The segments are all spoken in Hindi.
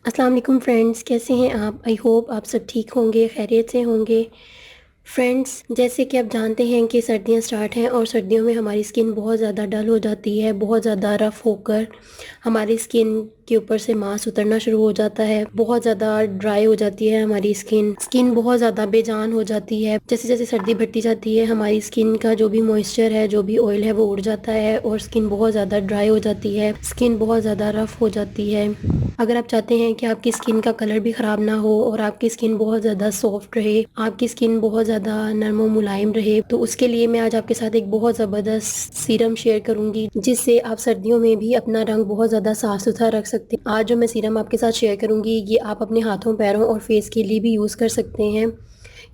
अस्सलाम वालेकुम फ्रेंड्स, कैसे हैं आप? आई होप आप सब ठीक होंगे, खैरियत से होंगे। फ्रेंड्स, जैसे कि आप जानते हैं कि सर्दियां स्टार्ट हैं और सर्दियों में हमारी स्किन बहुत ज़्यादा डल हो जाती है, बहुत ज़्यादा रफ़ होकर हमारी स्किन के ऊपर से मांस उतरना शुरू हो जाता है, बहुत ज़्यादा ड्राई हो जाती है हमारी स्किन बहुत ज़्यादा बेजान हो जाती है। जैसे जैसे सर्दी बढ़ती जाती है हमारी स्किन का जो भी मॉइस्चर है, जो भी ऑयल है, वो उड़ जाता है और स्किन बहुत ज़्यादा ड्राई हो जाती है, स्किन बहुत ज़्यादा रफ़ हो जाती है। अगर आप चाहते हैं कि आपकी स्किन का कलर भी ख़राब ना हो और आपकी स्किन बहुत ज़्यादा सॉफ्ट रहे, आपकी स्किन बहुत ज़्यादा नरम और मुलायम रहे, तो उसके लिए मैं आज आपके साथ एक बहुत ज़बरदस्त सीरम शेयर करूंगी जिससे आप सर्दियों में भी अपना रंग बहुत ज़्यादा साफ सुथरा रख सकते हैं। आज जो मैं सीरम आपके साथ शेयर करूंगी ये आप अपने हाथों, पैरों और फेस के लिए भी यूज़ कर सकते हैं।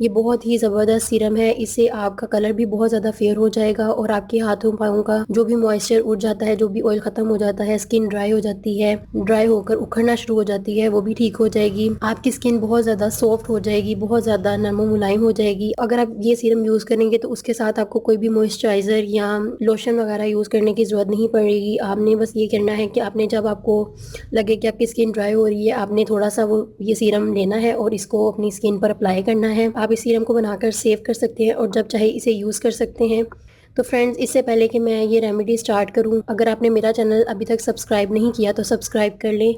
ये बहुत ही ज़बरदस्त सीरम है, इससे आपका कलर भी बहुत ज़्यादा फेयर हो जाएगा और आपके हाथों पाँव का जो भी मॉइस्चर उड़ जाता है, जो भी ऑयल ख़त्म हो जाता है, स्किन ड्राई हो जाती है, ड्राई होकर उखड़ना शुरू हो जाती है, वो भी ठीक हो जाएगी। आपकी स्किन बहुत ज़्यादा सॉफ्ट हो जाएगी, बहुत ज़्यादा नरम मुलायम हो जाएगी। अगर आप ये सीरम यूज़ करेंगे तो उसके साथ आपको कोई भी मॉइस्चराइज़र या लोशन वगैरह यूज़ करने की ज़रूरत नहीं पड़ेगी। आपने बस ये करना है कि आपने जब आपको लगे कि आपकी स्किन ड्राई हो रही है, आपने थोड़ा सा वो ये सीरम लेना है और इसको अपनी स्किन पर अप्लाई करना है। आप इस सीरम को बनाकर सेव कर सकते हैं और जब चाहे इसे यूज़ कर सकते हैं। तो फ्रेंड्स, इससे पहले कि मैं ये रेमेडी स्टार्ट करूं, अगर आपने मेरा चैनल अभी तक सब्सक्राइब नहीं किया तो सब्सक्राइब कर लें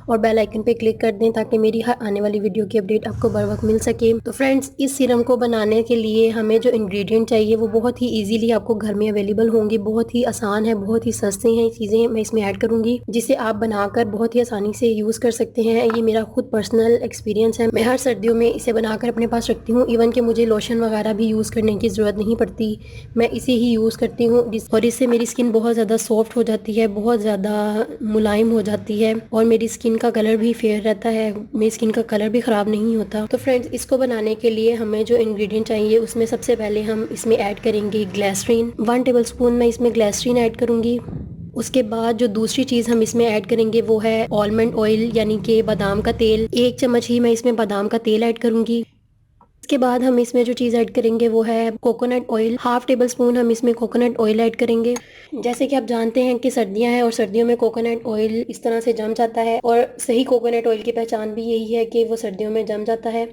और बेल आइकन पे क्लिक कर दें ताकि मेरी हर आने वाली वीडियो की अपडेट आपको बर वक्त मिल सके। तो फ्रेंड्स, इस सीरम को बनाने के लिए हमें जो इंग्रेडिएंट चाहिए वो बहुत ही इजीली आपको घर में अवेलेबल होंगे, बहुत ही आसान है, बहुत ही सस्ते हैं चीज़ें मैं इसमें ऐड करूंगी जिसे आप बनाकर बहुत ही आसानी से यूज़ कर सकते हैं। ये मेरा खुद पर्सनल एक्सपीरियंस है, मैं हर सर्दियों में इसे बनाकर अपने पास रखती हूँ। इवन कि मुझे लोशन वगैरह भी यूज़ करने की ज़रूरत नहीं पड़ती, मैं इसे ही यूज़ करती हूँ और इससे मेरी स्किन बहुत ज़्यादा सॉफ्ट हो जाती है, बहुत ज़्यादा मुलायम हो जाती है और मेरी स्किन का कलर भी फेयर रहता है, मेरी स्किन का कलर भी ख़राब नहीं होता। तो फ्रेंड्स, इसको बनाने के लिए हमें जो इंग्रेडिएंट चाहिए उसमें सबसे पहले हम इसमें ऐड करेंगे ग्लिसरीन। 1 टेबलस्पून मैं इसमें ग्लिसरीन ऐड करूँगी। उसके बाद जो दूसरी चीज़ हम इसमें ऐड करेंगे वो है आलमंड ऑयल, यानी कि बादाम का तेल। 1 चम्मच ही मैं इसमें बादाम का तेल ऐड करूँगी। इसके बाद हम इसमें जो चीज़ ऐड करेंगे वो है कोकोनट ऑयल। 1/2 टेबलस्पून हम इसमें कोकोनट ऑयल ऐड करेंगे। जैसे कि आप जानते हैं कि सर्दियां हैं और सर्दियों में कोकोनट ऑयल इस तरह से जम जाता है और सही कोकोनट ऑयल की पहचान भी यही है कि वो सर्दियों में जम जाता है।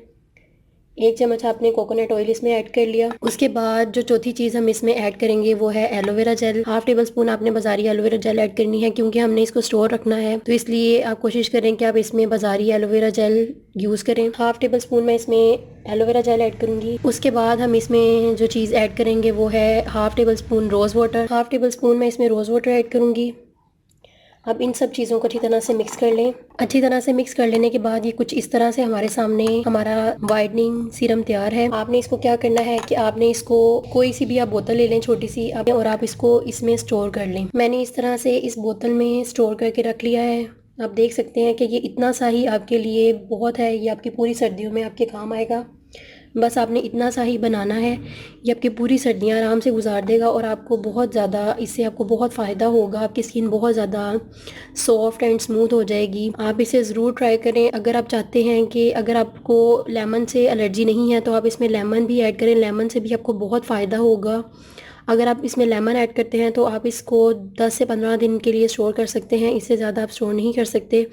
1 चम्मच आपने कोकोनट ऑयल इसमें ऐड कर लिया। उसके बाद जो चौथी चीज़ हम इसमें ऐड करेंगे वो है एलोवेरा जेल। 1/2 टेबलस्पून आपने बाजारी एलोवेरा जेल ऐड करनी है क्योंकि हमने इसको स्टोर रखना है, तो इसलिए आप कोशिश करें कि आप इसमें बाजारी एलोवेरा जेल यूज़ करें। 1/2 टेबलस्पून मैं इसमें एलोवेरा जेल ऐड करूंगी। उसके बाद हम इसमें जो चीज़ ऐड करेंगे वो है 1/2 टेबलस्पून रोज़ वाटर। 1/2 टेबलस्पून मैं इसमें रोज़ वाटर ऐड करूंगी। अब इन सब चीज़ों को अच्छी तरह से मिक्स कर लें। अच्छी तरह से मिक्स कर लेने के बाद ये कुछ इस तरह से हमारे सामने हमारा वाइटनिंग सीरम तैयार है। आपने इसको क्या करना है कि आपने इसको कोई सी भी आप बोतल ले लें छोटी सी और आप इसको इसमें स्टोर कर लें। मैंने इस तरह से इस बोतल में स्टोर करके रख लिया है। आप देख सकते हैं कि ये इतना सा ही आपके लिए बहुत है, ये आपकी पूरी सर्दियों में आपके काम आएगा। बस आपने इतना सा ही बनाना है, ये आपकी पूरी सर्दियाँ आराम से गुजार देगा और आपको बहुत ज़्यादा इससे आपको बहुत फ़ायदा होगा। आपकी स्किन बहुत ज़्यादा सॉफ्ट एंड स्मूथ हो जाएगी। आप इसे ज़रूर ट्राई करें। अगर आप चाहते हैं कि अगर आपको लेमन से एलर्जी नहीं है तो आप इसमें लेमन भी ऐड करें, लेमन से भी आपको बहुत फ़ायदा होगा। अगर आप इसमें लेमन ऐड करते हैं तो आप इसको 10 से 15 दिन के लिए स्टोर कर सकते हैं, इससे ज़्यादा आप स्टोर नहीं कर सकते।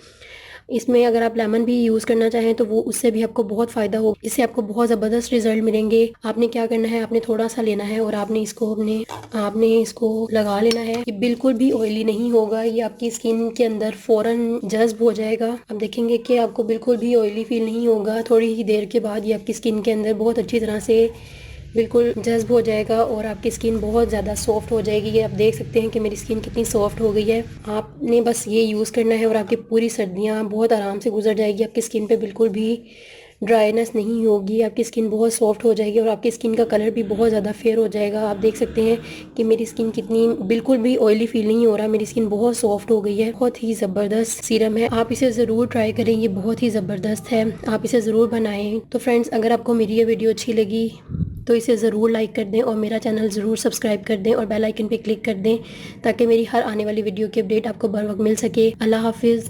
इसमें अगर आप लेमन भी यूज़ करना चाहें तो वो उससे भी आपको बहुत फ़ायदा हो, इससे आपको बहुत ज़बरदस्त रिजल्ट मिलेंगे। आपने क्या करना है, आपने थोड़ा सा लेना है और आपने इसको लगा लेना है। ये बिल्कुल भी ऑयली नहीं होगा, ये आपकी स्किन के अंदर फ़ौरन जज्ब हो जाएगा। आप देखेंगे कि आपको बिल्कुल भी ऑयली फील नहीं होगा। थोड़ी ही देर के बाद ये आपकी स्किन के अंदर बहुत अच्छी तरह से बिल्कुल जज्ब हो जाएगा और आपकी स्किन बहुत ज़्यादा सॉफ्ट हो जाएगी। ये आप देख सकते हैं कि मेरी स्किन कितनी सॉफ्ट हो गई है। आपने बस ये यूज़ करना है और आपकी पूरी सर्दियाँ बहुत आराम से गुजर जाएगी। आपकी स्किन पे बिल्कुल भी ड्राइनेस नहीं होगी, आपकी स्किन बहुत सॉफ्ट हो जाएगी और आपकी स्किन का कलर भी बहुत ज़्यादा फेयर हो जाएगा। आप देख सकते हैं कि मेरी स्किन कितनी बिल्कुल भी ऑयली फील नहीं हो रहा, मेरी स्किन बहुत सॉफ्ट हो गई है। बहुत ही ज़बरदस्त सीरम है, आप इसे ज़रूर ट्राई करें, ये बहुत ही ज़बरदस्त है, आप इसे ज़रूर बनाएं। तो फ्रेंड्स, अगर आपको मेरी ये वीडियो अच्छी लगी तो इसे ज़रूर लाइक कर दें और मेरा चैनल ज़रूर सब्सक्राइब कर दें और बेल आइकन पे क्लिक कर दें ताकि मेरी हर आने वाली वीडियो की अपडेट आपको बर वक्त मिल सके। अल्लाह हाफिज़।